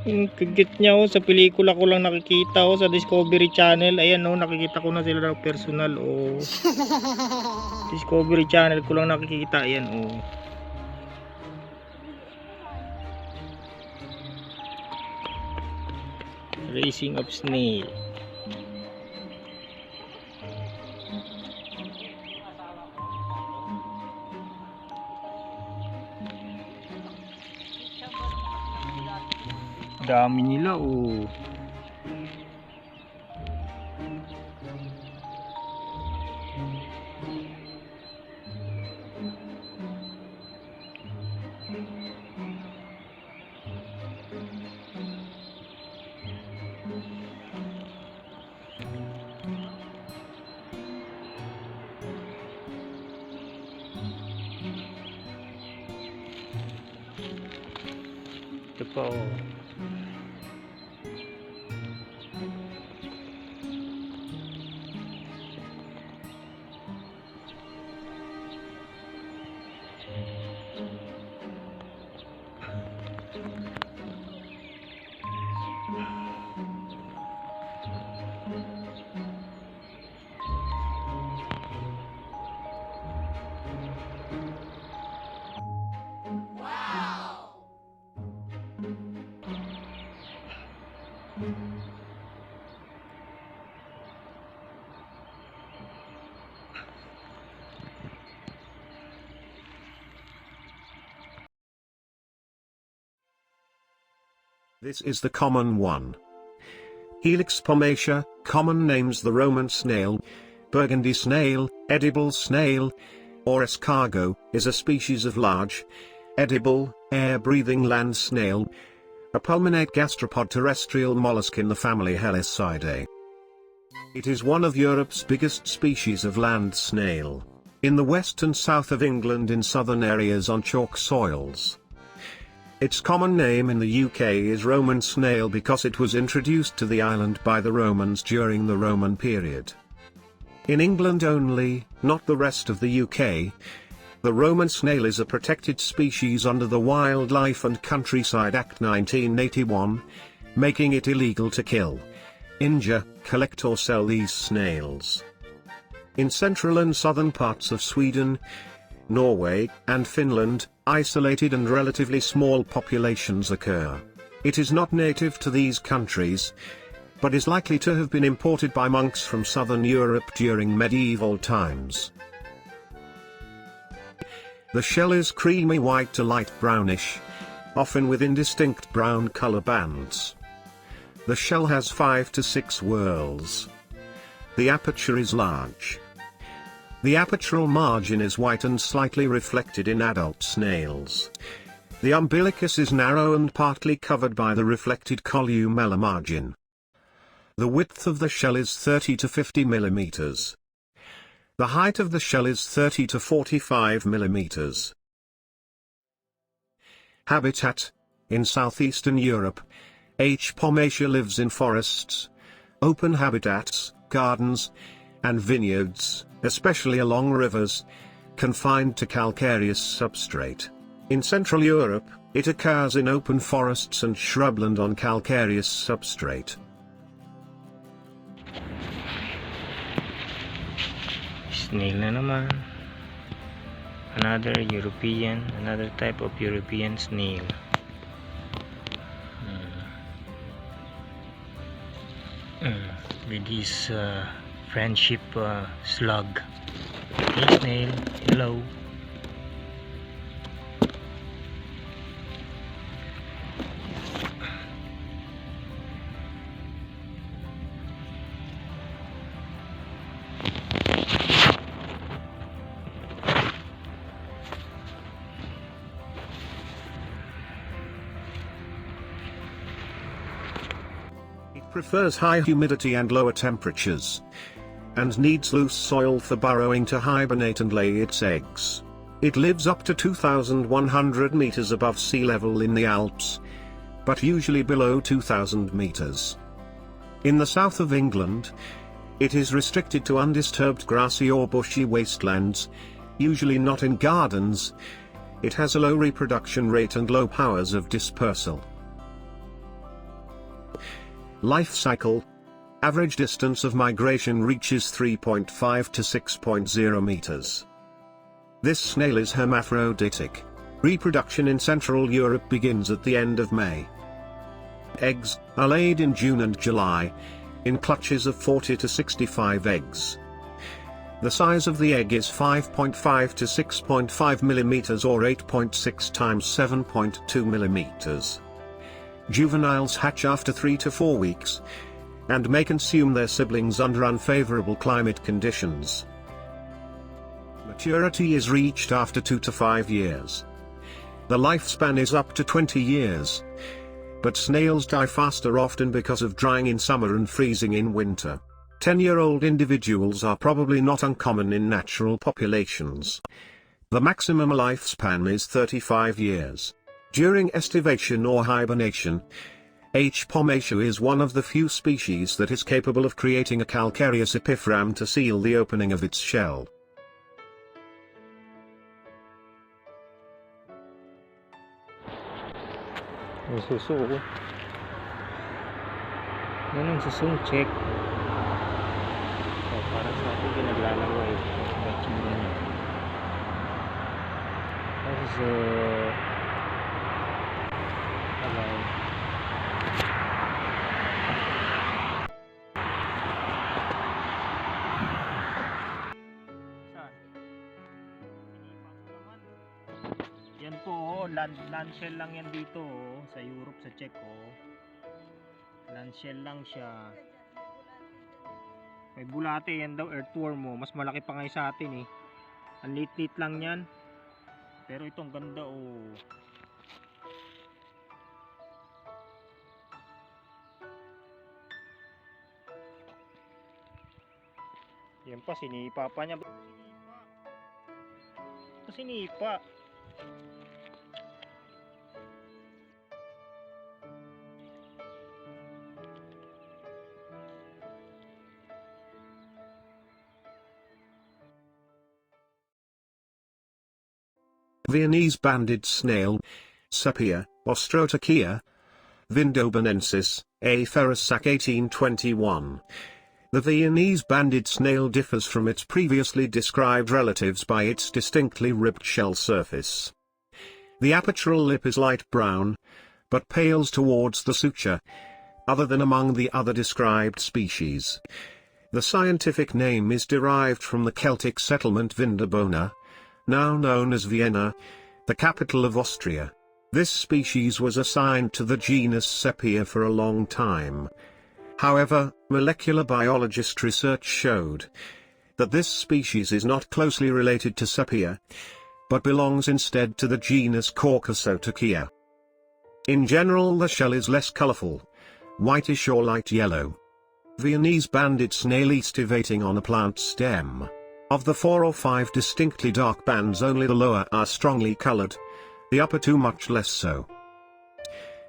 Yung kagit niya oh, sa pelikula ko lang nakikita oh, sa Discovery Channel. Ayan oh, nakikita ko na sila ng personal oh. Discovery Channel ko lang nakikita. Ayan oh. Racing of Snail. Dami nila oh. Ito pa oh. This is the common one. Helix pomacia, common names the Roman snail, Burgundy snail, edible snail, or escargot, is a species of large, edible, air-breathing land snail, a pulmonate gastropod terrestrial mollusk in the family Helicidae. It is one of Europe's biggest species of land snail, in the west and south of England in southern areas on chalk soils. Its common name in the UK is Roman snail because it was introduced to the island by the Romans during the Roman period. In England only, not the rest of the UK, the Roman snail is a protected species under the Wildlife and Countryside Act 1981, making it illegal to kill, injure, collect or sell these snails. In central and southern parts of Sweden, Norway, and Finland, isolated and relatively small populations occur. It is not native to these countries, but is likely to have been imported by monks from southern Europe during medieval times. The shell is creamy white to light brownish, often with indistinct brown color bands. The shell has 5 to 6 whorls. The aperture is large. The apertural margin is white and slightly reflected in adult snails. The umbilicus is narrow and partly covered by the reflected columellar margin. The width of the shell is 30 to 50 millimeters. The height of the shell is 30 to 45 millimeters. Habitat: in southeastern Europe, H. pomacia lives in forests, open habitats, gardens, and vineyards, especially along rivers, confined to calcareous substrate. In Central Europe, it occurs in open forests and shrubland on calcareous substrate. Snail na naman. Another type of European snail. With this friendship slug. Hey snail, hello. It prefers high humidity and lower temperatures, and needs loose soil for burrowing to hibernate and lay its eggs. It lives up to 2,100 meters above sea level in the Alps, but usually below 2,000 meters. In the south of England, it is restricted to undisturbed grassy or bushy wastelands, usually not in gardens, It has a low reproduction rate and low powers of dispersal. Life cycle. Average distance of migration reaches 3.5 to 6.0 meters. This snail is hermaphroditic. Reproduction in Central Europe begins at the end of May. Eggs are laid in June and July, in clutches of 40 to 65 eggs. The size of the egg is 5.5 to 6.5 millimeters or 8.6 times 7.2 millimeters. Juveniles hatch after 3 to 4 weeks, and may consume their siblings under unfavorable climate conditions. Maturity is reached after 2 to 5 years. The lifespan is up to 20 years. But snails die faster often because of drying in summer and freezing in winter. 10-year-old individuals are probably not uncommon in natural populations. The maximum lifespan is 35 years. During estivation or hibernation, H. pomacia is one of the few species that is capable of creating a calcareous epiphragm to seal the opening of its shell. Ang suso ko. Yan ang susong check. So, para sa atin pinaglalaway. Batsura niya. This is alay. Yan po, land shell lang yan dito sa Europe, sa Czech. Land shell lang siya. May bulate yan daw, earthworm mo. Mas malaki pa nga sa atin Ang lit-lit lang yan. Pero itong ganda Yan pa, sinipa pa niya. Sinipa. Viennese banded snail, Sepia, Ostrotachia, Vindobonensis, A. Ferrussac 1821. The Viennese banded snail differs from its previously described relatives by its distinctly ribbed shell surface. The apertural lip is light brown, but pales towards the suture, other than among the other described species. The scientific name is derived from the Celtic settlement Vindobona, now known as Vienna, the capital of Austria. This species was assigned to the genus Sepia for a long time. However, molecular biologist research showed that this species is not closely related to Sepia, but belongs instead to the genus Caucasotachia. In general, the shell is less colorful, whitish or light yellow. Viennese banded snail estivating on a plant stem. Of the 4 or 5 distinctly dark bands, only the lower are strongly colored, the upper 2 much less so.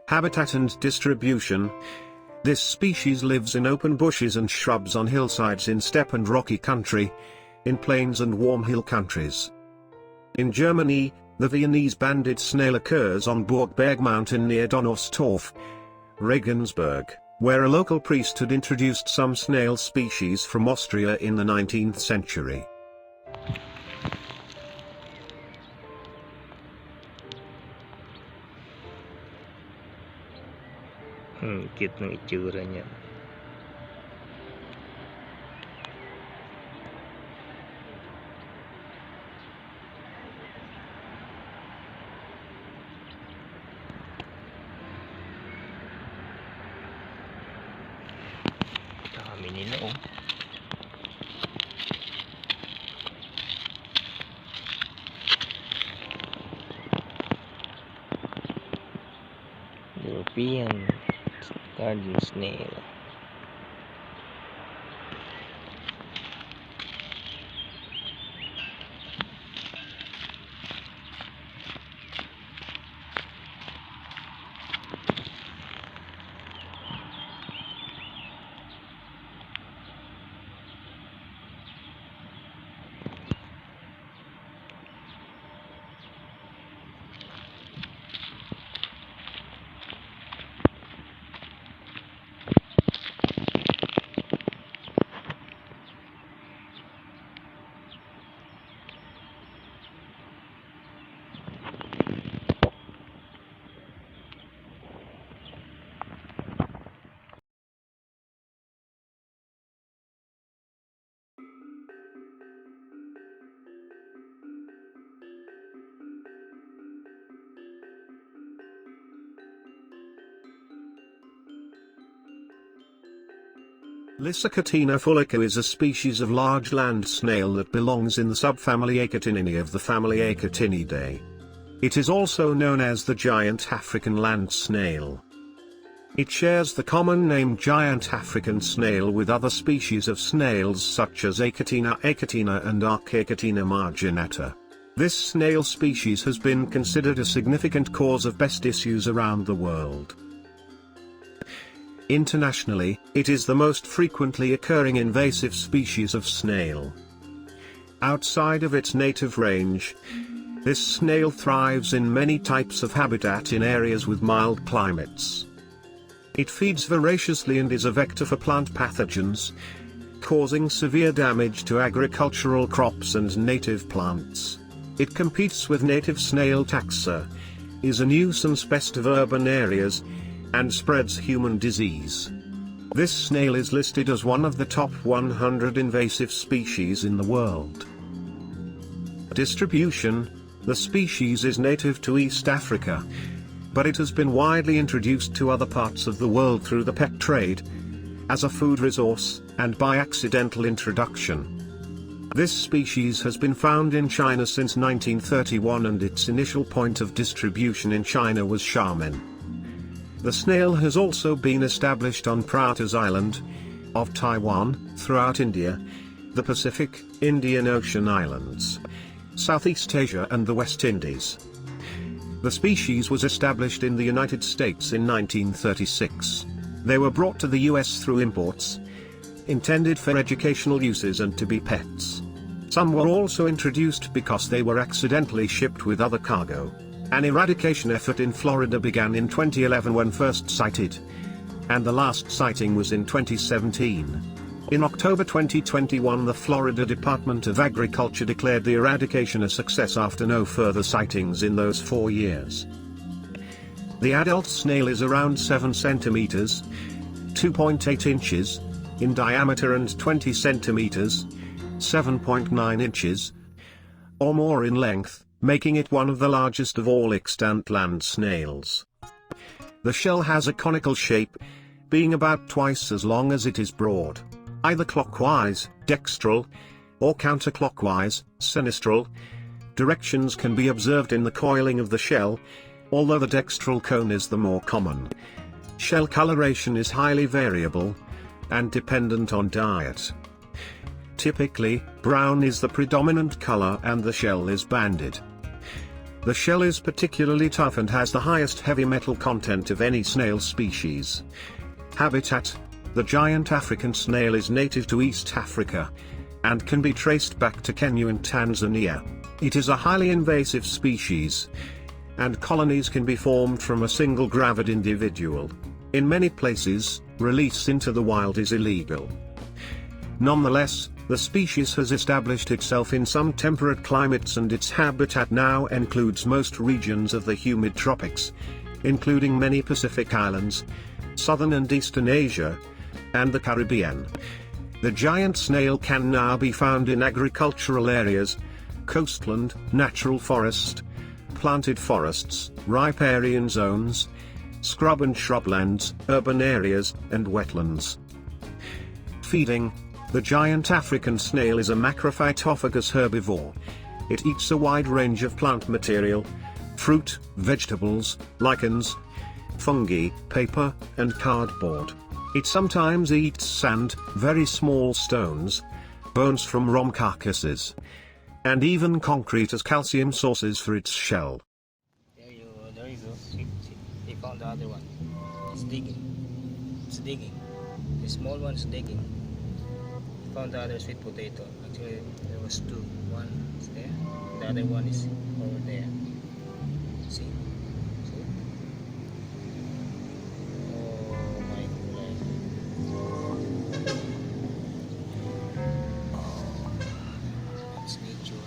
Habitat and distribution. This species lives in open bushes and shrubs on hillsides in steppe and rocky country, in plains and warm hill countries. In Germany, the Viennese banded snail occurs on Burgberg Mountain near Donauestorf, Regensburg, where a local priest had introduced some snail species from Austria in the 19th century. Cute ng itsura niya. Dami nila European garden snail. Lysicatina fullica is a species of large land snail that belongs in the subfamily Acatinidae of the family Acatinidae. It is also known as the giant African land snail. It shares the common name giant African snail with other species of snails such as Achatina achatina and Archaeachatina marginata. This snail species has been considered a significant cause of pest issues around the world. Internationally, it is the most frequently occurring invasive species of snail. Outside of its native range, this snail thrives in many types of habitat in areas with mild climates. It feeds voraciously and is a vector for plant pathogens, causing severe damage to agricultural crops and native plants. It competes with native snail taxa, is a nuisance pest of urban areas, and spreads human disease. This snail is listed as one of the top 100 invasive species in the world. Distribution: the species is native to East Africa, but it has been widely introduced to other parts of the world through the pet trade, as a food resource, and by accidental introduction. This species has been found in China since 1931 and its initial point of distribution in China was Xiamen. The snail has also been established on Pratas Island of Taiwan, throughout India, the Pacific, Indian Ocean Islands, Southeast Asia and the West Indies. The species was established in the United States in 1936. They were brought to the US through imports, intended for educational uses and to be pets. Some were also introduced because they were accidentally shipped with other cargo. An eradication effort in Florida began in 2011 when first sighted, and the last sighting was in 2017. In October 2021, the Florida Department of Agriculture declared the eradication a success after no further sightings in those 4 years. The adult snail is around 7 centimeters, 2.8 inches, in diameter and 20 centimeters, 7.9 inches, or more in length, making it one of the largest of all extant land snails. The shell has a conical shape, being about twice as long as it is broad. Either clockwise, dextral, or counterclockwise, sinistral, directions can be observed in the coiling of the shell, although the dextral cone is the more common. Shell coloration is highly variable, and dependent on diet. Typically, brown is the predominant color and the shell is banded. The shell is particularly tough and has the highest heavy metal content of any snail species. Habitat: the giant African snail is native to East Africa, and can be traced back to Kenya and Tanzania. It is a highly invasive species, and colonies can be formed from a single gravid individual. In many places, release into the wild is illegal. Nonetheless, the species has established itself in some temperate climates and its habitat now includes most regions of the humid tropics, including many Pacific islands, southern and eastern Asia, and the Caribbean. The giant snail can now be found in agricultural areas, coastland, natural forest, planted forests, riparian zones, scrub and shrublands, urban areas, and wetlands. Feeding: the giant African snail is a macrophytophagus herbivore. It eats a wide range of plant material, fruit, vegetables, lichens, fungi, paper, and cardboard. It sometimes eats sand, very small stones, bones from rom carcasses, and even concrete as calcium sources for its shell. There you go. See, he found the other one. It's digging. It's digging. The small one is digging. He found the other sweet potato. Actually, there was two. One is there. The other one is over there. See? See? Oh my goodness. Oh, that's nature.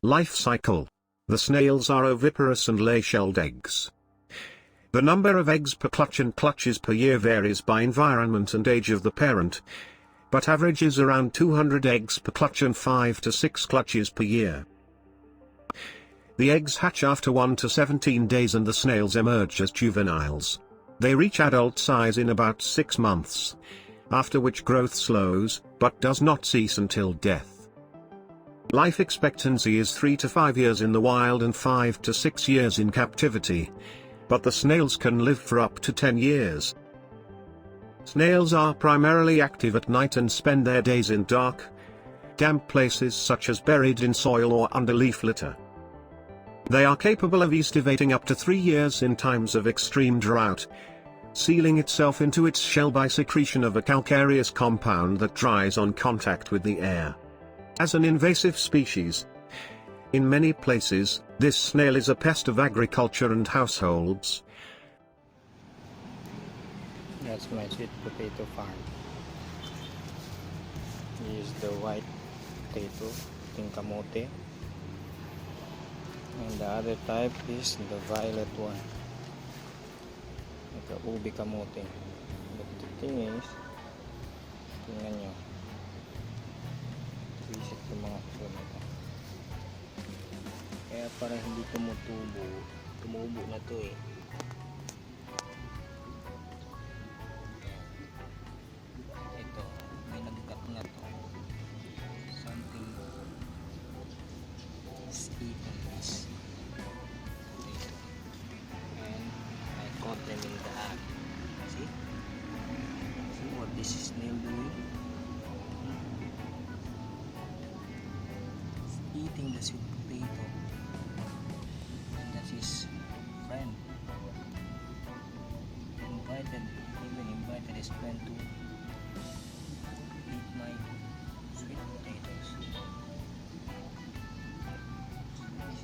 Life cycle: the snails are oviparous and lay shelled eggs. The number of eggs per clutch and clutches per year varies by environment and age of the parent, but averages around 200 eggs per clutch and 5 to 6 clutches per year. The eggs hatch after 1 to 17 days and the snails emerge as juveniles. They reach adult size in about 6 months, after which growth slows, but does not cease until death. Life expectancy is 3 to 5 years in the wild and 5 to 6 years in captivity, but the snails can live for up to 10 years. Snails are primarily active at night and spend their days in dark, damp places such as buried in soil or under leaf litter. They are capable of estivating up to 3 years in times of extreme drought, sealing itself into its shell by secretion of a calcareous compound that dries on contact with the air. As an invasive species, in many places, this snail is a pest of agriculture and households. That's my sweet potato farm. Here's the white potato, yung kamote. And the other type is the violet one, like the ubi kamote. But the thing is, tingnan nyo, visit yung mga kamote. Kaya para hindi tumubo na to eh. Ito, may nagkat na to. Something is eating this potato. And I caught them in the act. See? See what this snail doing? It's eating the sweet potato. And that's his friend. Even invited his friend to eat my sweet potatoes.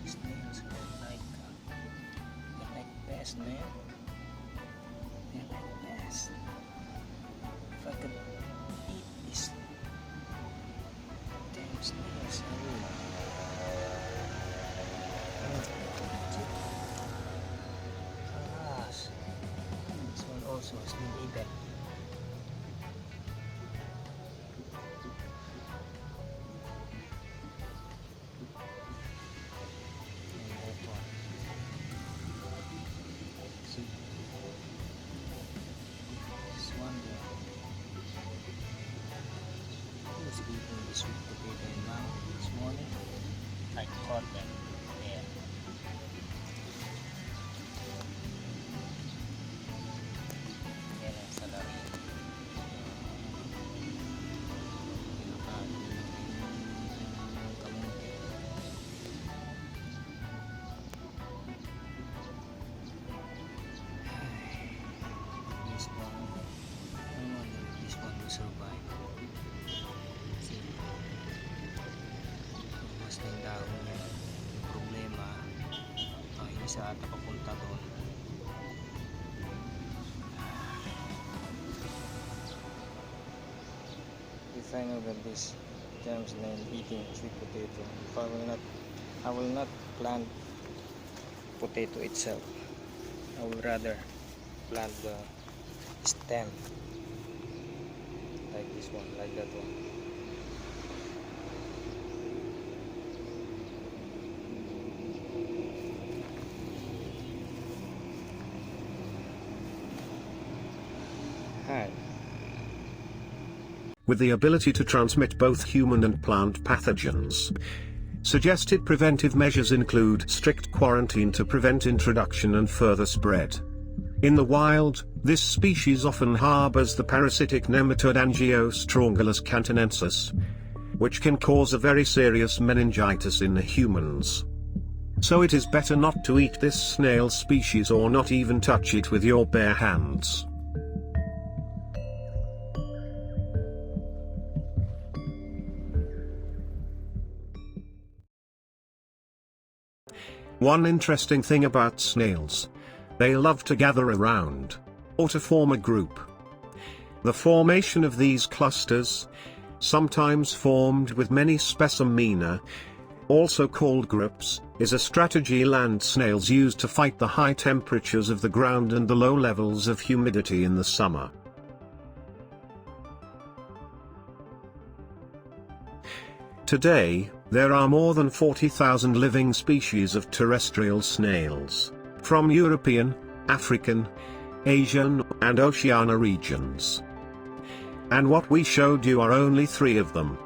These snails are like pests, man. They're like pests. If I could eat these damn snails, I would. Alas, this one also has been eaten. Eating the sweet potato and now this morning I caught them there. Yan ang salari. Kamote. This one, I wonder if this one will survive. Basta yung dahon niya, yung problema, ang isa ata papunta doon. If I know that this germs named eating sweet potato, if I will not plant potato itself. I will rather plant the stem, like this one, like that one. Hi. With the ability to transmit both human and plant pathogens. Suggested preventive measures include strict quarantine to prevent introduction and further spread. In the wild, this species often harbors the parasitic nematode Angiostrongylus cantonensis, which can cause a very serious meningitis in humans. So it is better not to eat this snail species or not even touch it with your bare hands. One interesting thing about snails, they love to gather around, or to form a group. The formation of these clusters, sometimes formed with many specimena, also called groups, is a strategy land snails use to fight the high temperatures of the ground and the low levels of humidity in the summer. Today, there are more than 40,000 living species of terrestrial snails, from European, African, Asian, and Oceania regions. And what we showed you are only 3 of them.